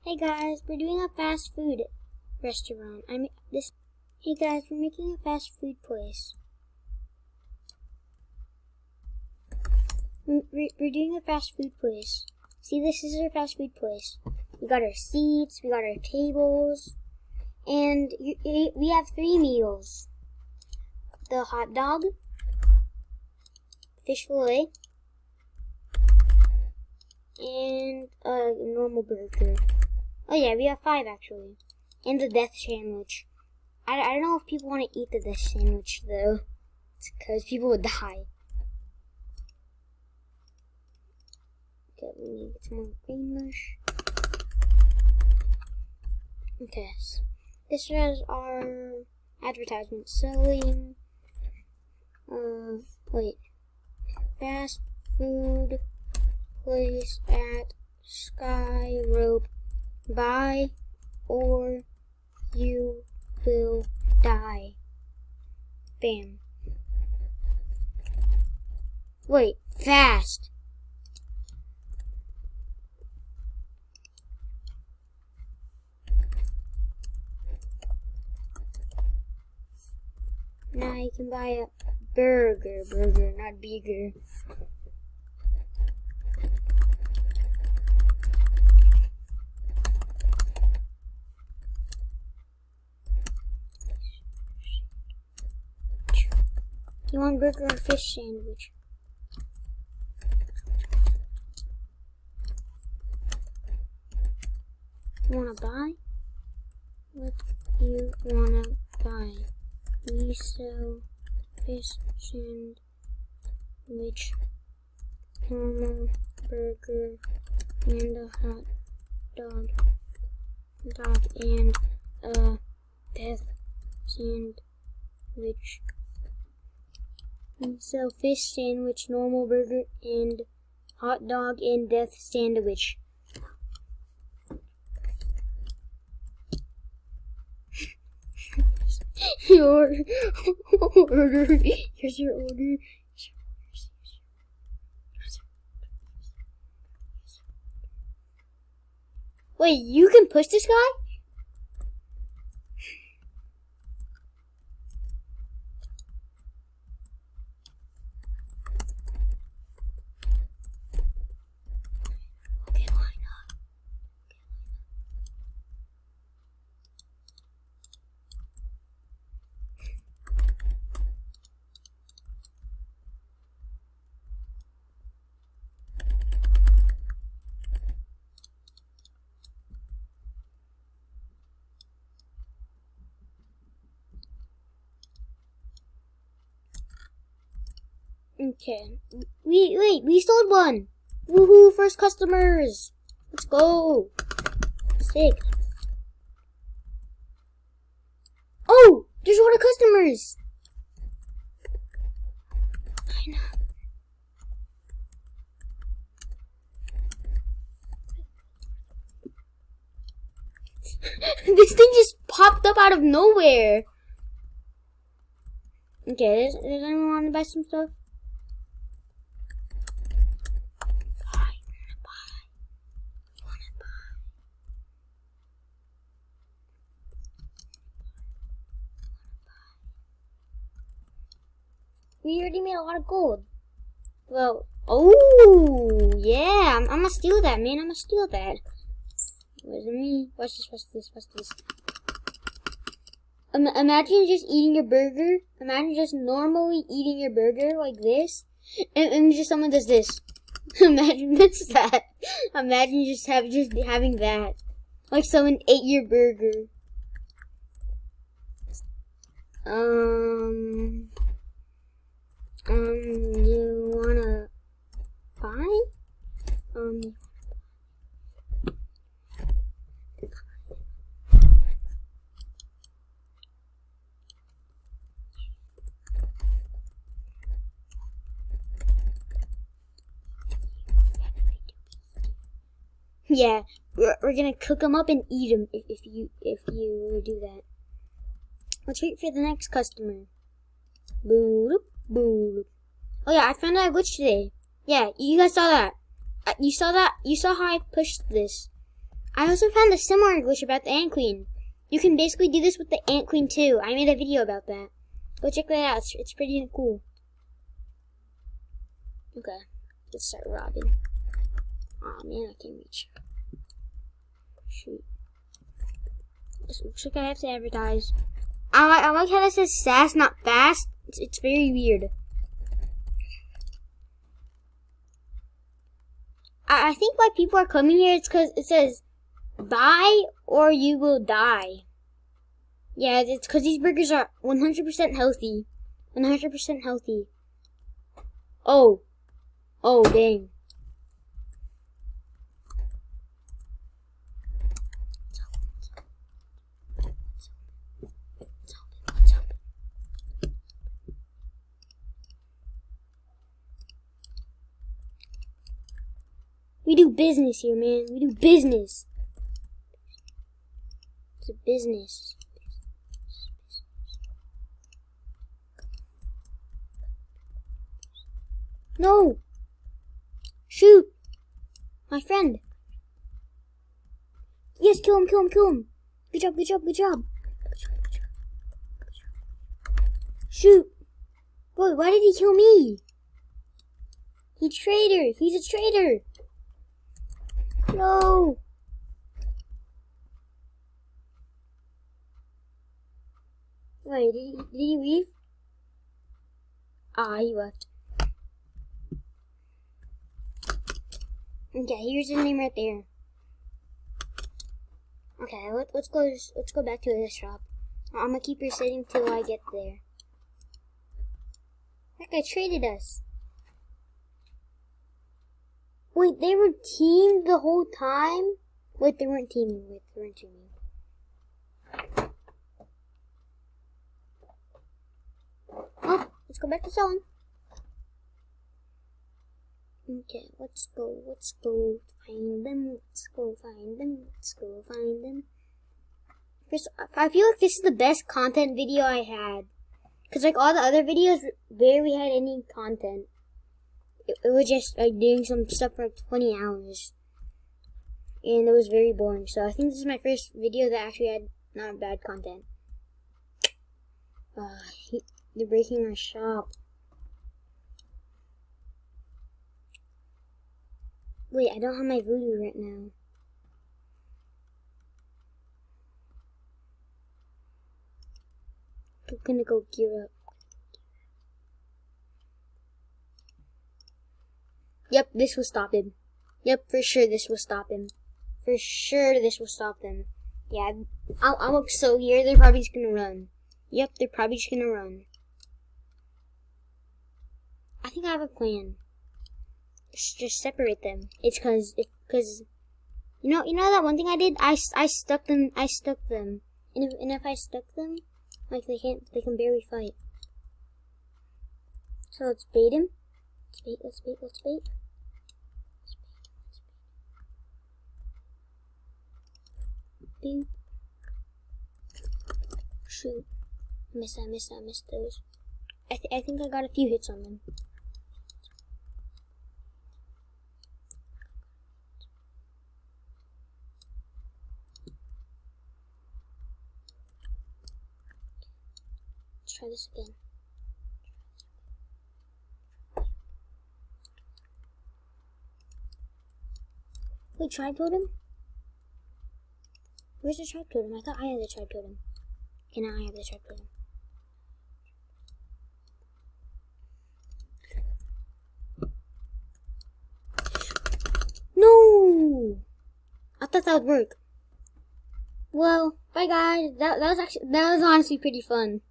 Hey guys, we're doing a fast food restaurant. Hey guys, we're making a fast food place. We're doing a fast food place. See, this is our fast food place. We got our seats, we got our tables, and we have 3 meals. The hot dog, fish fillet, and a normal burger. Oh yeah, we have 5 actually. And the death sandwich. I don't know if people want to eat the death sandwich though. It's because people would die. Okay, we need to get some more green mush. Okay, so this is our advertisement selling. Fast food place at Sky Rope. Buy or you will die. Bam. Wait, fast. Now you can buy a burger, not bigger. You want burger or fish sandwich? You wanna buy? What you wanna buy? We sell fish sandwich, normal burger, and a hot dog, and a death sandwich. We sell fish sandwich, normal burger, and hot dog and death sandwich. Your order. Here's your order. Wait, you can push this guy? Okay. We sold one. Woohoo! First customers. Let's go. Sick. Oh, there's a lot of customers. I know. This thing just popped up out of nowhere. Okay, does anyone want to buy some stuff? We already made a lot of gold. Well, oh, yeah. I'm gonna steal that, man. I'm gonna steal that. Where's me? Watch this. Imagine just eating your burger. Imagine just normally eating your burger like this. And just someone does this. Imagine that. Imagine just having that. Like someone ate your burger. You wanna buy? Yeah, we're gonna cook them up and eat them if you do that. Let's wait for the next customer. Boop. Boop. Oh yeah, I found out a glitch today. Yeah, you guys saw that. You saw that? You saw how I pushed this. I also found a similar glitch about the Ant Queen. You can basically do this with the Ant Queen too. I made a video about that. Go check that out. It's pretty cool. Okay, let's start robbing. Oh man, I can't reach. Shoot. Looks like I have to advertise. I like how that says sass, not fast. It's very weird. I think why people are coming here is because it says buy or you will die. Yeah, it's because these burgers are 100% healthy. 100% healthy. Oh. Oh, dang. We do business here, man. We do business. It's a business. No! Shoot! My friend. Yes, kill him, kill him, kill him. Good job, good job, good job. Shoot! Boy, why did he kill me? He's a traitor. He's a traitor. No! Wait, did he leave? Ah, he left. Okay, here's his name right there. Okay, let's go back to this shop. I'm gonna keep resetting till I get there. That guy traded us. Wait, they were teamed the whole time? Wait, they weren't teaming. Oh, let's go back to selling. Okay, let's go find them. First, I feel like this is the best content video I had. Cause like all the other videos barely had any content. It was just like doing some stuff for like 20 hours. And it was very boring. So I think this is my first video that actually had not bad content. They're breaking our shop. Wait, I don't have my voodoo right now. I'm gonna go gear up. Yep, this will stop him. Yep, for sure this will stop him. For sure this will stop them. Yeah, I'll look so here, they're probably just gonna run. Yep, they're probably just gonna run. I think I have a plan. Just separate them. It's cause you know that one thing I did? I stuck them. And if I stuck them, like they can barely fight. So let's bait him. Let's bait. Boop. Shoot. I missed those. I think I got a few hits on them. Let's try this again. Wait, tribe totem? Where's the tribe totem? I thought I had the tribe totem. Okay, now I have the tribe totem. No! I thought that would work. Well, bye guys. That was honestly pretty fun.